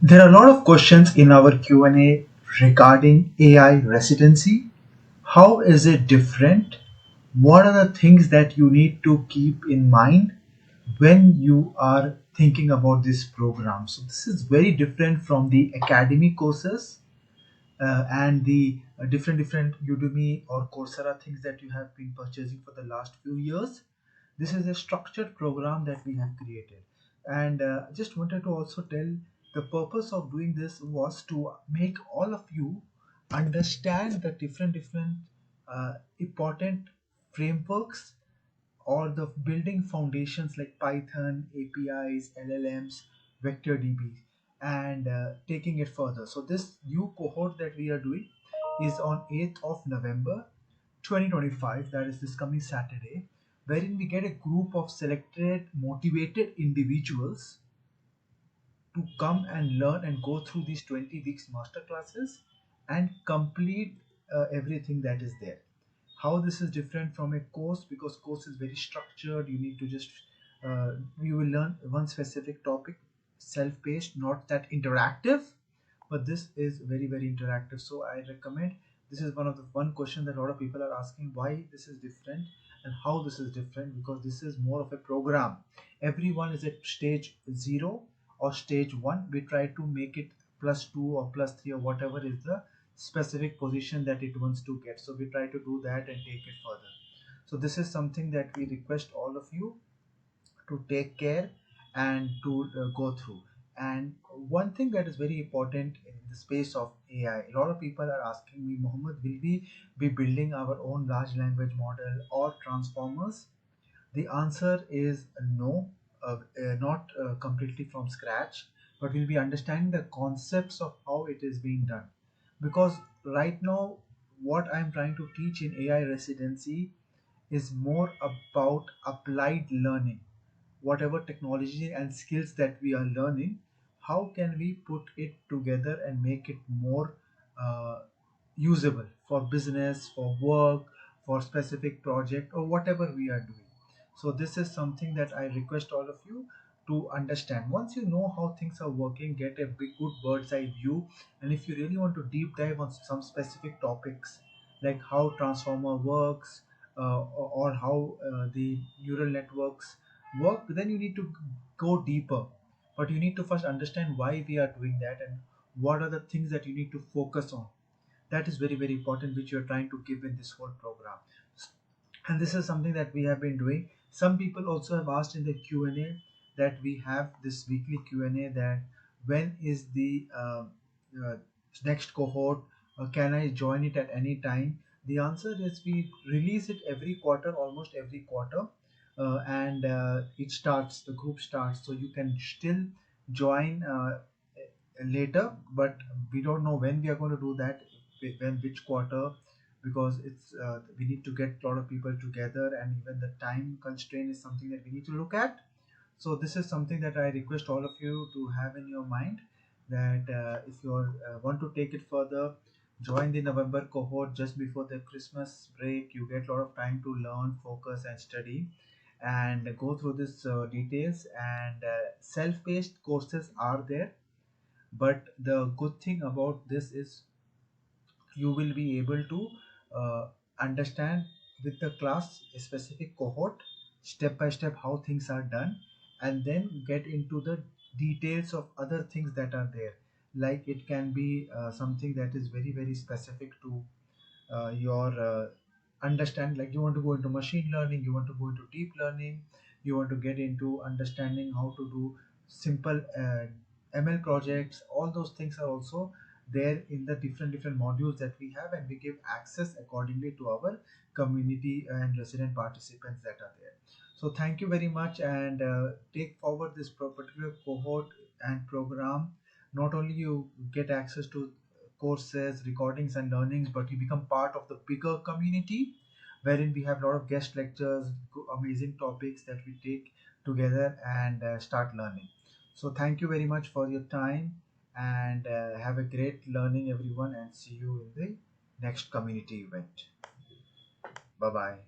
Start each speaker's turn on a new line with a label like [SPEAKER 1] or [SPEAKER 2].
[SPEAKER 1] There are a lot of questions in our Q&A regarding AI residency. How is it different? What are the things that you need to keep in mind when you are thinking about this program? So this is very different from the academic courses and the different Udemy or Coursera things that you have been purchasing for the last few years. This is a structured program that we have created, and just wanted to also tell the purpose of doing this was to make all of you understand the different important frameworks or the building foundations like Python, APIs, LLMs, vector DB, and taking it further. So this new cohort that we are doing is on 8th of November 2025, that is this coming Saturday, wherein we get a group of selected motivated individuals to come and learn and go through these 20 weeks master classes and complete everything that is there. How this is different from a course, because course is very structured. You need to just you will learn one specific topic, self-paced, not that interactive, but this is very interactive. So I recommend, this is one of the one question that a lot of people are asking, why this is different and how this is different, because this is more of a program. Everyone is at stage 0 or stage 1. We try to make it +2 or +3 or whatever is the specific position that it wants to get. So we try to do that and take it further. So this is something that we request all of you to take care and to go through. And one thing that is very important in the space of AI, a lot of people are asking me, Mohammed, will we be building our own large language model or transformers? The answer is no, not completely from scratch, but we'll be understanding the concepts of how it is being done. Because right now, what I'm trying to teach in AI residency is more about applied learning. Whatever technology and skills that we are learning, how can we put it together and make it more uh, usable for business, for work, for specific project or whatever we are doing. So this is something that I request all of you to understand. Once you know how things are working, get a big good bird's eye view. And if you really want to deep dive on some specific topics like how transformer works, or how the neural networks work, then you need to go deeper. But you need to first understand why we are doing that and what are the things that you need to focus on. That is very important, which you're trying to give in this whole program. And this is something that we have been doing. Some people also have asked in the Q&A that we have this weekly Q&A, that when is the uh, next cohort, can I join it at any time? The answer is we release it every quarter, almost every quarter, and the group starts, so you can still join later, but we don't know when we are going to do that, when which quarter, because it's we need to get a lot of people together, and even the time constraint is something that we need to look at. So this is something that I request all of you to have in your mind, that if you want to take it further, join the November cohort just before the Christmas break. You get a lot of time to learn, focus and study and go through this details. And self-paced courses are there, but the good thing about this is you will be able to understand with the class a specific cohort, step by step, how things are done, and then get into the details of other things that are there. Like it can be something that is very specific to your understand, like you want to go into machine learning, you want to go into deep learning, you want to get into understanding how to do simple ML projects. All those things are also there in the different modules that we have, and we give access accordingly to our community and resident participants that are there. So thank you very much, and take forward this particular cohort and program. Not only you get access to courses, recordings and learnings, but you become part of the bigger community, wherein we have a lot of guest lectures, amazing topics that we take together and start learning. So thank you very much for your time, and have a great learning everyone, and see you in the next community event. Bye bye.